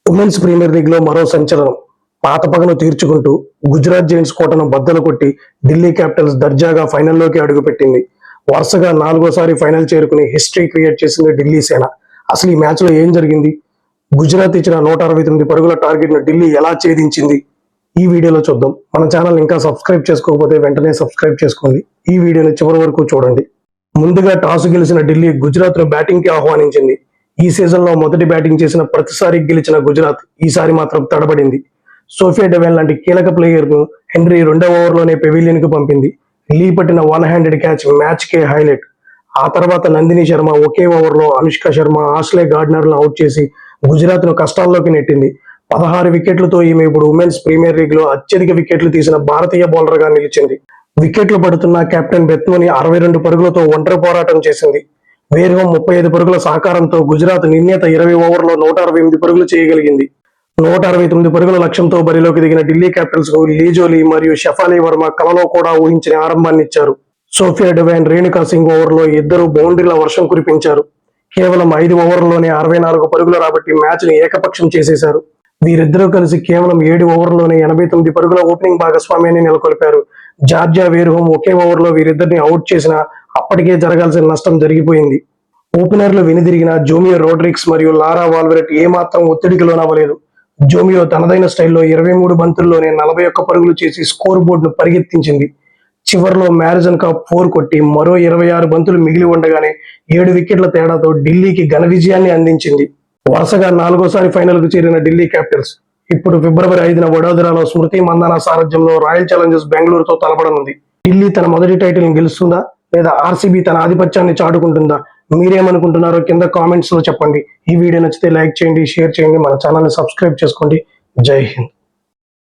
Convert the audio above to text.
Women's premier league లో మరో సంచలనం. పాత పగను తీర్చుకుంటూ గుజరాత్ జైంట్స్ కోటను బద్దలు కొట్టి ఢిల్లీ క్యాపిటల్స్ దర్జాగా ఫైనల్లోకి అడుగుపెట్టింది. వరుసగా 4వసారి ఫైనల్ చేరుకుని హిస్టరీ క్రియేట్ చేసింది ఢిల్లీ సేన. అసలు ఈ మ్యాచ్ లో ఏం జరిగింది? గుజరాత్ ఇచ్చిన 169 పరుగుల టార్గెట్ ను ఢిల్లీ ఎలా ఛేదించింది? ఈ వీడియోలో చూద్దాం. మన ఛానల్ ఇంకా సబ్స్క్రైబ్ చేసుకోకపోతే వెంటనే సబ్స్క్రైబ్ చేసుకోండి. ఈ వీడియోని చివరి వరకు చూడండి. ముందుగా టాస్ గెలిచిన ఢిల్లీ గుజరాత్ ను బ్యాటింగ్ కి ఆహ్వానించింది. ఈ సీజన్ లో మొదటి బ్యాటింగ్ చేసిన ప్రతిసారి గెలిచిన గుజరాత్ ఈసారి మాత్రం తడబడింది. సోఫియా డెవెన్ లాంటి కీలక ప్లేయర్ ను హెన్రీ 2వ ఓవర్లోనే పెవిలియన్ కు పంపింది. లీ పట్టిన 1 హ్యాండెడ్ క్యాచ్ మ్యాచ్ కే హైలైట్. ఆ తర్వాత నందిని శర్మ ఒకే ఓవర్లో అనుష్క శర్మ, ఆస్లే గార్డ్నర్లను అవుట్ చేసి గుజరాత్ ను కష్టాల్లోకి నెట్టింది. 16 వికెట్లతో ఈమె ఇప్పుడు ఉమెన్స్ ప్రీమియర్ లీగ్ లో అత్యధిక వికెట్లు తీసిన భారతీయ బౌలర్ గా నిలిచింది. వికెట్లు పడుతున్న కెప్టెన్ బెత్మోని 62 పరుగులతో ఒంటరి పోరాటం చేసింది. వేర్హోమ్ 35 పరుగుల సహకారంతో గుజరాత్ నిర్ణీత 20 ఓవర్లో 168 పరుగులు చేయగలిగింది. 169 పరుగుల లక్ష్యంతో బరిలోకి దిగిన ఢిల్లీ క్యాపిటల్స్ కు లీజోలీ మరియు షఫాలీ వర్మ కలలో కూడా ఊహించిన ఆరంభాన్ని ఇచ్చారు. సోఫియా డెవెన్, రేణుకా సింగ్ ఓవర్లో ఇద్దరు బౌండరీల వర్షం కురిపించారు. కేవలం 5 ఓవర్లలోనే 64 పరుగులు రాబట్టి మ్యాచ్ ని ఏకపక్షం చేసేశారు. వీరిద్దరూ కలిసి కేవలం 7 ఓవర్లలోనే 89 పరుగుల ఓపెనింగ్ భాగస్వామ్యాన్ని నెలకొల్పారు. జార్జియా, వేర్హోమ్ ఒకే ఓవర్లో వీరిద్దరిని అవుట్ చేసినా అప్పటికే జరగాల్సిన నష్టం జరిగిపోయింది. ఓపెనర్లు వెనుదిరిగిన జోమియో రోడ్రిగ్స్ మరియు లారా వాల్వరెట్ ఏమాత్రం ఒత్తిడికి లోనవ్వలేదు. జోమియో తనదైన స్టైల్లో 23 బంతుల్లోనే 41 పరుగులు చేసి స్కోర్ బోర్డును పరిగెత్తించింది. చివర్లో మ్యారిజన్ కప్ 4 కొట్టి మరో 26 బంతులు మిగిలి ఉండగానే 7 వికెట్ల తేడాతో ఢిల్లీకి ఘన విజయాన్ని అందించింది. వరుసగా 4వసారి ఫైనల్ కు చేరిన ఢిల్లీ క్యాపిటల్స్ ఇప్పుడు ఫిబ్రవరి 5న వడోదరాలో స్మృతి మందాన సారథ్యంలో రాయల్ ఛాలెంజర్స్ బెంగళూరుతో తలపడనుంది. ఢిల్లీ తన మొదటి టైటిల్ గెలుస్తుందా లేదా ఆర్సీబీ తన ఆధిపత్యాన్ని చాటుకుంటుందా? మీరేమనుకుంటున్నారో కింద కామెంట్స్ లో చెప్పండి. ఈ వీడియో నచ్చితే లైక్ చేయండి, షేర్ చేయండి, మన ఛానల్ ని సబ్స్క్రైబ్ చేసుకోండి. జై హింద్.